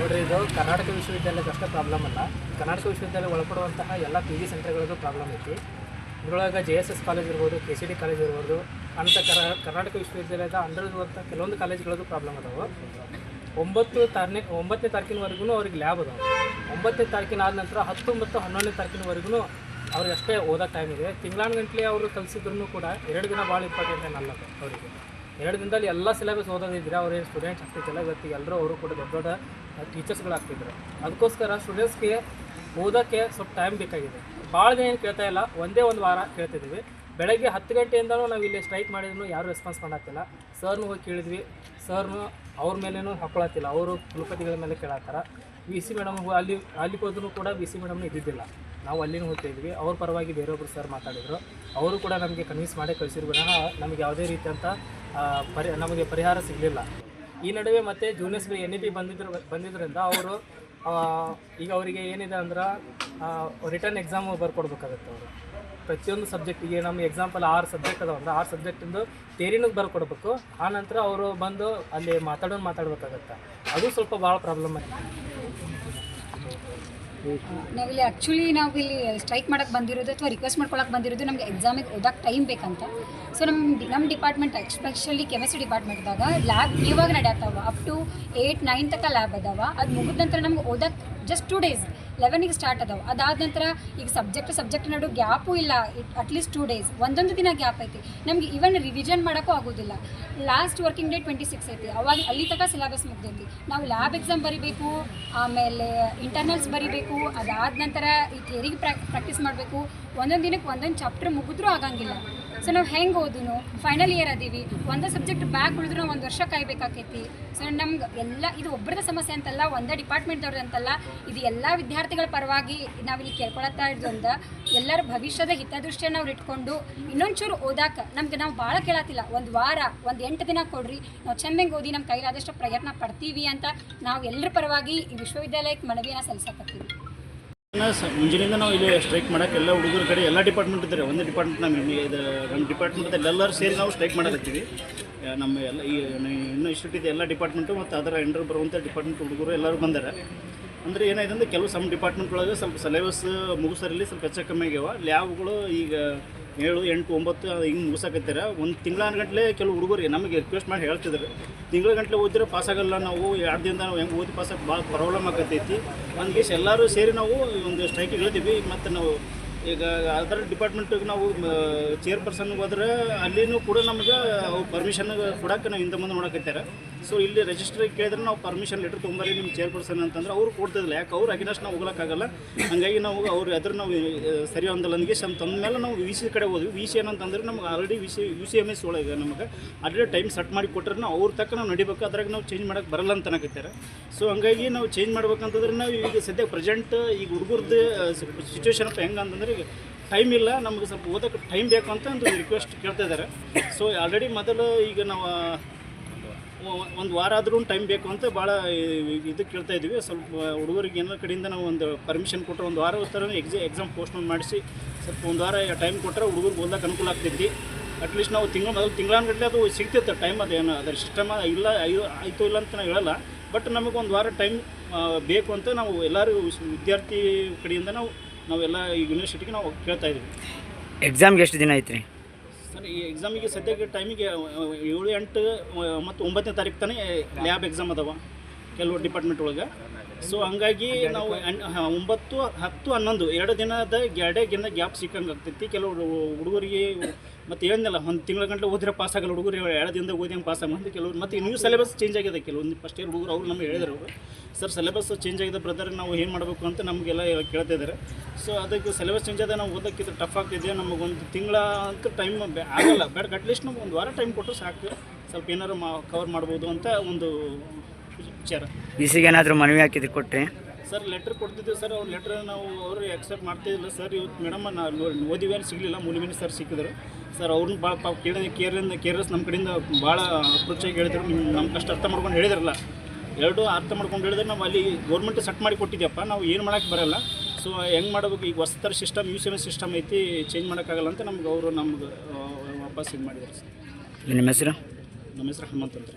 ನೋಡ್ರಿ, ಇದು ಕರ್ನಾಟಕ ವಿಶ್ವವಿದ್ಯಾಲಯದ ಅಷ್ಟೇ ಪ್ರಾಬ್ಲಮ್ ಅಲ್ಲ. ಕರ್ನಾಟಕ ವಿಶ್ವವಿದ್ಯಾಲಯ ಒಳಪಡುವಂತಹ ಎಲ್ಲ ಪಿ ಜಿ ಸೆಂಟರ್ಗಳದ್ದು ಪ್ರಾಬ್ಲಮ್ ಐತಿ. ಇದರೊಳಗೆ JSS ಕಾಲೇಜ್ ಇರ್ಬೋದು, KCD ಕಾಲೇಜ್ ಇರ್ಬೋದು, ಅಂಥ ಕರ್ನಾಟಕ ವಿಶ್ವವಿದ್ಯಾಲಯದ ಅಂಡರ್ದಿರುವಂಥ ಕೆಲವೊಂದು ಕಾಲೇಜ್ಗಳದ್ದು ಪ್ರಾಬ್ಲಮ್ ಅದಾವೆ. 9ನೇ ತಾರೀಕಿನವರೆಗೂ ಅವ್ರಿಗೆ ಲ್ಯಾಬ್ ಅದಾವೆ. 9ನೇ ತಾರೀಕಿನ ಆದ ನಂತರ 10 ಮತ್ತು 11ನೇ ತಾರೀಕಿನವರೆಗೂ ಅವ್ರಿಗೆ ಅಷ್ಟೇ ಓದೋ ಟೈಮ್ ಇದೆ. ತಿಂಗಳಾನುಗಂಟ್ಲೆ ಅವರು ಕಲಿಸಿದ್ರು ಕೂಡ 2 ದಿನ ಭಾಳ ಇಂಪಾರ್ಟೆಂಟ್ ಏನಲ್ಲ ಅವರಿಗೆ. 2 ದಿನದಲ್ಲಿ ಎಲ್ಲ ಸಿಲೆಬಸ್ ಓದೋದಿದ್ರೆ ಅವ್ರೇನು ಸ್ಟೂಡೆಂಟ್ಸ್ ಆಗ್ತಿದ್ದಿಲ್ಲ. ಇವತ್ತು ಎಲ್ಲರೂ ಅವರು ಕೂಡ ದೊಡ್ಡ ದೊಡ್ಡ ಟೀಚರ್ಸ್ಗಳಾಗ್ತಿದ್ರು. ಅದಕ್ಕೋಸ್ಕರ ಸ್ಟೂಡೆಂಟ್ಸ್ಗೆ ಓದೋಕ್ಕೆ ಸ್ವಲ್ಪ ಟೈಮ್ ಬೇಕಾಗಿದೆ. ಭಾಳ ದಿನ ಏನು ಕೇಳ್ತಾ ಇಲ್ಲ, ಒಂದೇ ಒಂದು ವಾರ ಕೇಳ್ತಿದ್ದೀವಿ. ಬೆಳಗ್ಗೆ 10 ಗಂಟೆಯಿಂದನೂ ನಾವು ಇಲ್ಲಿ ಸ್ಟ್ರೈಕ್ ಮಾಡಿದ್ರು ಯಾರೂ ರೆಸ್ಪಾನ್ಸ್ ಮಾಡತ್ತಿಲ್ಲ. ಸರ್ನು ಹೋಗಿ ಕೇಳಿದ್ವಿ, ಸರ್ನು ಅವ್ರ ಮೇಲೇನೂ ಹಾಕೊಳತ್ತಿಲ್ಲ, ಅವರು ಕುಲಪತಿಗಳ ಮೇಲೆ ಕೇಳತ್ತಾರ. VC ಮೇಡಮ್ ಅಲ್ಲಿ ಹೋದ್ರೂ ಕೂಡ VC ಮೇಡಮ್ನೂ ಇದ್ದಿದ್ದಿಲ್ಲ. ನಾವು ಅಲ್ಲಿನೂ ಹೋಗ್ತಾಯಿದ್ವಿ. ಅವ್ರ ಪರವಾಗಿ ಬೇರೊಬ್ಬರು ಸರ್ ಮಾತಾಡಿದರು. ಅವರು ಕೂಡ ನಮಗೆ ಕನ್ವಿನ್ಸ್ ಮಾಡೇ ಕಳಿಸಿದ್ರು ವಿನಃ ನಮಗೆ ಯಾವುದೇ ರೀತಿಯಂಥ ನಮಗೆ ಪರಿಹಾರ ಸಿಗಲಿಲ್ಲ. ಈ ನಡುವೆ ಮತ್ತು ಜೂನಿಯರ್ಸ್ಗಳು NEP ಬಂದಿದ್ದರಿಂದ ಅವರು ಈಗ ಅವರಿಗೆ ಏನಿದೆ ಅಂದ್ರೆ ರಿಟರ್ನ್ ಎಕ್ಸಾಮು ಬರ್ಕೊಡ್ಬೇಕಾಗತ್ತೆ. ಅವರು ಪ್ರತಿಯೊಂದು ಸಬ್ಜೆಕ್ಟಿಗೆ ನಮ್ಮ ಎಕ್ಸಾಂಪಲ್ 6 ಸಬ್ಜೆಕ್ಟ್ ಅದಾವ ಅಂದ್ರೆ 6 ಸಬ್ಜೆಕ್ಟಿಂದು ಥಿಯರಿನೂ ಬರ್ಕೊಡ್ಬೇಕು. ಆನಂತರ ಅವರು ಬಂದು ಅಲ್ಲಿ ಮಾತಾಡಬೇಕಾಗತ್ತೆ. ಅದು ಸ್ವಲ್ಪ ಭಾಳ ಪ್ರಾಬ್ಲಮ್ ಆಗಿದೆ. ನಾವಿಲ್ಲಿ ನಾವಿಲ್ಲಿ ಸ್ಟ್ರೈಕ್ ಮಾಡೋಕ್ಕೆ ಬಂದಿರೋದು ಅಥವಾ ರಿಕ್ವೆಸ್ಟ್ ಮಾಡ್ಕೊಳಕ್ಕೆ ಬಂದಿರೋದು ನಮಗೆ ಎಕ್ಸಾಮಿಗೆ ಓದೋಕ್ಕೆ ಟೈಮ್ ಬೇಕಂತ. ಸೊ ನಮ್ಮ ಡಿಪಾರ್ಟ್ಮೆಂಟ್ ಎಸ್ಪೆಷಲಿ ಕೆಮಿಸ್ಟ್ರಿ ಡಿಪಾರ್ಟ್ಮೆಂಟ್ದಾಗ ಲ್ಯಾಬ್ ಇವಾಗ ನಡೆಯತ್ತವ. ಅಪ್ ಟು 8, 9 ತನಕ ಲ್ಯಾಬ್ ಅದಾವ. ಅದು ಮುಗಿದ ನಂತರ ನಮ್ಗೆ ಓದಕ್ಕೆ ಜಸ್ಟ್ 2 ಡೇಸ್ 11ಗೆ ಸ್ಟಾರ್ಟ್ ಅದಾವೆ. ಅದಾದ ನಂತರ ಈಗ ಸಬ್ಜೆಕ್ಟ್ ನಡು ಗ್ಯಾಪು ಇಲ್ಲ. ಅಟ್ಲೀಸ್ಟ್ 2 ಡೇಸ್, ಒಂದೊಂದು ದಿನ ಗ್ಯಾಪ್ ಐತಿ. ನಮಗೆ ಈವನ್ ರಿವಿಷನ್ ಮಾಡೋಕ್ಕೂ ಆಗೋದಿಲ್ಲ. ಲಾಸ್ಟ್ ವರ್ಕಿಂಗ್ ಡೇ 26 ಐತಿ. ಅವಾಗ ಅಲ್ಲಿ ತನಕ ಸಿಲೆಬಸ್ ಮುಗ್ದೈತಿ. ನಾವು ಲ್ಯಾಬ್ ಎಕ್ಸಾಮ್ ಬರೀಬೇಕು, ಆಮೇಲೆ ಇಂಟರ್ನಲ್ಸ್ ಬರೀಬೇಕು. ಅದಾದ ನಂತರ ಈ ಥಿಯರಿಗೆ ಪ್ರಾಕ್ಟೀಸ್ ಮಾಡಬೇಕು. ಒಂದೊಂದು ದಿನಕ್ಕೆ ಒಂದೊಂದು ಚಾಪ್ಟರ್ ಮುಗಿದ್ರೂ ಆಗಂಗಿಲ್ಲ. ಸೊ ನಾವು ಹೆಂಗೆ ಓದಿನೋ ಫೈನಲ್ ಇಯರ್ ಅದೀವಿ, ಒಂದೇ ಸಬ್ಜೆಕ್ಟ್ ಬ್ಯಾಕ್ ಉಳಿದ್ರೂ 1 ವರ್ಷ ಕಾಯ್ಬೇಕಾಕೈತಿ. ಸೊ ನಮ್ಗೆ ಎಲ್ಲ ಇದು ಒಬ್ಬರದ ಸಮಸ್ಯೆ ಅಂತಲ್ಲ, ಒಂದೇ ಡಿಪಾರ್ಟ್ಮೆಂಟ್ದವ್ರದ್ದು ಅಂತಲ್ಲ, ಇದು ಎಲ್ಲ ವಿದ್ಯಾರ್ಥಿಗಳ ಪರವಾಗಿ ನಾವಿಲ್ಲಿ ಕೇಳ್ಕೊಳತ್ತಾ ಇರೋದ್ರಿಂದ ಎಲ್ಲರ ಭವಿಷ್ಯದ ಹಿತದೃಷ್ಟಿಯನ್ನು ನಾವು ಇಟ್ಕೊಂಡು ಇನ್ನೊಂಚೂರು ಓದಾಕ ನಾವು ಭಾಳ ಕೇಳತ್ತಿಲ್ಲ. 1 ವಾರ, 8 ದಿನ ಕೊಡ್ರಿ, ನಾವು ಚೆಂದಂಗೆ ಓದಿ ನಮ್ಮ ಕೈಲಾದಷ್ಟು ಪ್ರಯತ್ನ ಪಡ್ತೀವಿ ಅಂತ ನಾವು ಎಲ್ಲರ ಪರವಾಗಿ ಈ ವಿಶ್ವವಿದ್ಯಾಲಯಕ್ಕೆ ಮನವಿಯನ್ನು ಸಲ್ಲಿಸಕತ್ತೀವಿ. ಮುಂಜಾನೆಯಿಂದ ನಾವು ಇಲ್ಲಿ ಸ್ಟ್ರೈಕ್ ಮಾಡೋಕ್ಕೆ ಎಲ್ಲ ಹುಡುಗರ ಕಡೆ ಎಲ್ಲ ಡಿಪಾರ್ಟ್ಮೆಂಟ್ ಇದ್ದಾರೆ. ಒಂದೇ ಡಿಪಾರ್ಟ್ಮೆಂಟ್ ನಮ್ಮ ಡಿಪಾರ್ಟ್ಮೆಂಟಲ್ಲಿ ಎಲ್ಲರೂ ಸೇರಿ ನಾವು ಸ್ಟ್ರೈಕ್ ಮಾಡಕತ್ತೀವಿ. ನಮ್ಮ ಎಲ್ಲ ಇನ್ನೂ ಇನ್ಸ್ಟಿಟ್ಯೂಟ್ ಎಲ್ಲ ಡಿಪಾರ್ಟ್ಮೆಂಟು ಮತ್ತು ಅದರ ಎಂಡರ್ ಬರುವಂಥ ಡಿಪಾರ್ಟ್ಮೆಂಟ್ ಹುಡುಗರು ಎಲ್ಲರೂ ಬಂದಾರೆ. ಅಂದರೆ ಏನಾಯ್ತು ಅಂದರೆ ಕೆಲವು ಸಮ್ ಡಿಪಾರ್ಟ್ಮೆಂಟ್ ಒಳಗೆ ಸ್ವಲ್ಪ ಸಿಲೆಬಸ್ ಮುಗಿಸೋರಲ್ಲಿ ಸ್ವಲ್ಪ ಹೆಚ್ಚು ಕಮ್ಮಿ ಆಗ್ಯಾವ. ಲ್ಯಾಬ್ಗಳು ಈಗ 7, 8, 9 ಹಿಂಗೆ ಮುಗಿಸಾಕತ್ತಾರೆ. ಒಂದು ತಿಂಗಳಾನುಗಂಟ್ಲೆ ಕೆಲವು ಹುಡುಗರಿಗೆ ನಮಗೆ ರಿಕ್ವೆಸ್ಟ್ ಮಾಡಿ ಹೇಳ್ತಿದ್ದಾರೆ, ತಿಂಗಳಗಂಟ್ಲೆ ಓದಿದ್ರೆ ಪಾಸಾಗಲ್ಲ, ನಾವು 2 ದಿನದಿಂದ ನಾವು ಹೆಂಗೆ ಓದಿ ಪಾಸಾಗಿ ಭಾಳ ಪ್ರಾಬ್ಲಮ್ ಆಗತ್ತೈತಿ. ಒಂದು ಎಲ್ಲರೂ ಸೇರಿ ನಾವು ಒಂದು ಸ್ಟ್ರೈಕಿಗೆ ಹೇಳ್ತೀವಿ. ಮತ್ತು ನಾವು ಈಗ ಅದರ ಡಿಪಾರ್ಟ್ಮೆಂಟಿಗೆ ನಾವು ಚೇರ್ಪರ್ಸನ್ಗೆ ಹೋದ್ರೆ ಅಲ್ಲಿನೂ ಕೂಡ ನಮ್ಗೆ ಅವು ಪರ್ಮಿಷನ್ ಕೊಡೋಕೆ ನಾವು ಹಿಂದೆ ಮುಂದೆ ನೋಡಕತ್ತಾರೆ. ಸೊ ಇಲ್ಲಿ ರಿಜಿಸ್ಟ್ರಿಗೆ ಕೇಳಿದ್ರೆ ನಾವು ಪರ್ಮಿಷನ್ ಲೆಟ್ರ್ ತೊಗೊಂಬರಿ ನಿಮ್ಮ ಚೇರ್ಪರ್ಸನ್ ಅಂತಂದ್ರೆ ಅವ್ರು ಕೊಡ್ತಿದ್ದಿಲ್ಲ. ಯಾಕೆ ಅವ್ರು ಅಗಿನಷ್ಟು ನಾವು ಹೋಗ್ಲಿಕ್ಕಾಗಲ್ಲ. ಹಾಗಾಗಿ ನಾವು ಅವ್ರು ಅದ್ರ ನಾವು ಸರಿ ಒಂದಲ್ಲಂದಿಗೆ ತಂದ ಮೇಲೆ ನಾವು VC ಕಡೆ ಹೋದ್ವಿ. VC ಏನಂತಂದ್ರೆ ನಮ್ಗೆ ಆಲ್ರೆಡಿ UCMS ಒಳಗೆ ನಮಗೆ ಆಲ್ರೆಡಿ ಟೈಮ್ ಸೆಟ್ ಮಾಡಿ ಕೊಟ್ಟರೆ ನಾವು ಅವ್ರ ತಕ್ಕ ನಾವು ನಡಿಬೇಕು, ಅದ್ರಾಗ ನಾವು ಚೇಂಜ್ ಮಾಡೋಕ್ಕೆ ಬರಲ್ಲ ಅಂತ ಅನ್ನಕತ್ತಾರೆ. ಸೊ ಹಂಗಾಗಿ ನಾವು ಚೇಂಜ್ ಮಾಡ್ಬೇಕಂತಂದ್ರೆ ನಾವು ಈಗ ಸದ್ಯ ಪ್ರೆಸೆಂಟ್ ಈಗ ಹುಡುಗರದ್ದು ಸಿಚುವೇಶನ್ ಹೆಂಗೆ ಅಂತಂದ್ರೆ ಈಗ ಟೈಮ್ ಇಲ್ಲ, ನಮಗೆ ಸ್ವಲ್ಪ ಓದೋಕ್ಕೆ ಟೈಮ್ ಬೇಕು ಅಂತ ಒಂದು ರಿಕ್ವೆಸ್ಟ್ ಕೇಳ್ತಾ ಇದ್ದಾರೆ. ಸೊ ಆಲ್ರೆಡಿ ಮೊದಲು ಈಗ ನಾವು 1 ವಾರ ಆದ್ರೂ ಟೈಮ್ ಬೇಕು ಅಂತ ಭಾಳ ಇದು ಕೇಳ್ತಾ ಇದ್ವಿ. ಸ್ವಲ್ಪ ಹುಡುಗರಿಗೆ ಏನಾರ ಕಡೆಯಿಂದ ನಾವು ಒಂದು ಪರ್ಮಿಷನ್ ಕೊಟ್ಟರೆ 1 ವಾರ ಥರ ಎಕ್ಸಾಮ್ ಪೋಸ್ಟ್ಪೋನ್ ಮಾಡಿಸಿ ಸ್ವಲ್ಪ 1 ವಾರ ಟೈಮ್ ಕೊಟ್ಟರೆ ಹುಡುಗರಿಗೆ ಓದಕ್ಕೆ ಅನುಕೂಲ ಆಗ್ತೈತಿ. ಅಟ್ಲೀಸ್ಟ್ ನಾವು ಮೊದಲು ತಿಂಗಳಾನುಗಟ್ಟಲೆ ಅದು ಸಿಗ್ತಿತ್ತು ಟೈಮ್. ಅದೇನು ಅದರ ಸಿಸ್ಟಮ್ ಇಲ್ಲ ಆಯಿತು ಇಲ್ಲ ಅಂತ ನಾವು ಹೇಳಲ್ಲ. ಬಟ್ ನಮಗೆ 1 ವಾರ ಟೈಮ್ ಬೇಕು ಅಂತ ನಾವು ಎಲ್ಲರೂ ವಿದ್ಯಾರ್ಥಿ ಕಡೆಯಿಂದ ನಾವೆಲ್ಲ ಈ ಯೂನಿವರ್ಸಿಟಿಗೆ ನಾವು ಕೇಳ್ತಾ ಇದ್ದೀವಿ. ಎಕ್ಸಾಮ್ಗೆ ಎಷ್ಟು ದಿನ ಐತ್ರಿ ಸರ್? ಈ ಎಕ್ಸಾಮಿಗೆ ಸದ್ಯಕ್ಕೆ ಟೈಮಿಗೆ 7, 8 ಮತ್ತು 9ನೇ ತಾರೀಕು ತಾನೇ ಲ್ಯಾಬ್ ಎಕ್ಸಾಮ್ ಅದಾವ ಕೆಲವು ಡಿಪಾರ್ಟ್ಮೆಂಟ್ ಒಳಗೆ. ಸೊ ಹಂಗಾಗಿ ನಾವು 9, 10, 11 2 ದಿನದ ಗ್ಯಾಪ್ ಸಿಕ್ಕಂಗೆ ಆಗ್ತೈತಿ ಕೆಲವು ಹುಡುಗರಿಗೆ. ಮತ್ತು ಏನಿಲ್ಲ, 1 ತಿಂಗಳ ಗಂಟೆ ಓದಿದ್ರೆ ಪಾಸ್ ಆಗಲ್ಲ ಹುಡುಗರು. 2 ದಿನದ ಓದಿ ಹಂಗೆ ಪಾಸ್ ಆಗಿ ಕೆಲವರು. ಮತ್ತು ನ್ಯೂ ಸಿಲೆಬಸ್ ಚೇಂಜ್ ಆಗಿದೆ. ಕೆಲವೊಂದು ಫಸ್ಟ್ ಇಯರ್ ಹುಡುಗರು ಅವ್ರು ನಮಗೆ ಹೇಳಿದ್ರು, ಅವರು ಸರ್ ಸಿಲೆಬಸ್ ಚೇಂಜ್ ಆಗಿದೆ ಬ್ರದರ್, ನಾವು ಏನು ಮಾಡಬೇಕು ಅಂತ ನಮಗೆಲ್ಲ ಕೇಳ್ತಾ ಇದ್ದಾರೆ. ಸೊ ಅದಕ್ಕೆ ಸಿಲೆಬಸ್ ಚೇಂಜ್ ಆದ ನಾವು ಓದೋಕ್ಕಿಂತ ಟಫ್ ಆಗ್ತಿದೆ. ನಮಗೊಂದು ತಿಂಗಳ ಅಂತ ಟೈಮ್ ಆಗಲ್ಲ. ಬೇಡ, ಅಟ್ಲೀಸ್ಟ್ ನಮ್ಗೆ 1 ವಾರ ಟೈಮ್ ಕೊಟ್ಟು ಸಾಕು, ಸ್ವಲ್ಪ ಏನಾದ್ರು ಕವರ್ ಮಾಡ್ಬೋದು ಅಂತ ಒಂದು ವಿಚಾರ. VCಗೆ ಏನಾದರೂ ಮನವಿ ಹಾಕಿದ್ದು ಕೊಟ್ಟರೆ ಸರ್ ಲೆಟ್ರ್ ಕೊಡ್ತಿದ್ದೆ ಸರ್. ಅವ್ರ ಲೆಟ್ರ್ ನಾವು ಅವರು ಆಕ್ಸೆಪ್ಟ್ ಮಾಡ್ತಿದ್ದಿಲ್ಲ ಸರ್. ಇವತ್ತು ಮೇಡಮ್ ಓದಿವಿ ಏನು ಸಿಗಲಿಲ್ಲ, ಮೂಲಿಮಿನಿ ಸರ್ ಸಿಕ್ಕಿದ್ರು ಸರ್. ಅವ್ರನ್ನ ಭಾಳ ಕೇರ್ಲೆಸ್ ನಮ್ಮ ಕಡೆಯಿಂದ ಭಾಳ ಅಪ್ರೋಚಾಗಿ ಹೇಳಿದ್ರು. ನಮ್ಮ ಕಷ್ಟ ಅರ್ಥ ಮಾಡ್ಕೊಂಡು ಹೇಳಿದ್ರಲ್ಲ, 2 ಅರ್ಥ ಮಾಡ್ಕೊಂಡು ಹೇಳಿದ್ರೆ ನಾವು ಅಲ್ಲಿ ಗೌರ್ಮೆಂಟ್ ಸೆಟ್ ಮಾಡಿ ಕೊಟ್ಟಿದ್ಯಪ್ಪ, ನಾವು ಏನು ಮಾಡೋಕ್ಕೆ ಬರೋಲ್ಲ. ಸೊ ಹೆಂಗೆ ಮಾಡಬೇಕು, ಈಗ ಹೊಸ ಥರ ಸಿಸ್ಟಮ್ UCMS ಸಿಸ್ಟಮ್ ಐತಿ, ಚೇಂಜ್ ಮಾಡೋಕ್ಕಾಗಲ್ಲ ಅಂತ ನಮ್ಗೆ ಅವರು ವಾಪಸ್ ಇದು ಮಾಡಿದ್ದಾರೆ ಸರ್. ನಿಮ್ಮ ಹೆಸರು? ನಮ್ಮ ಹೆಸರು ಹನುಮಂತ ಅಂತ.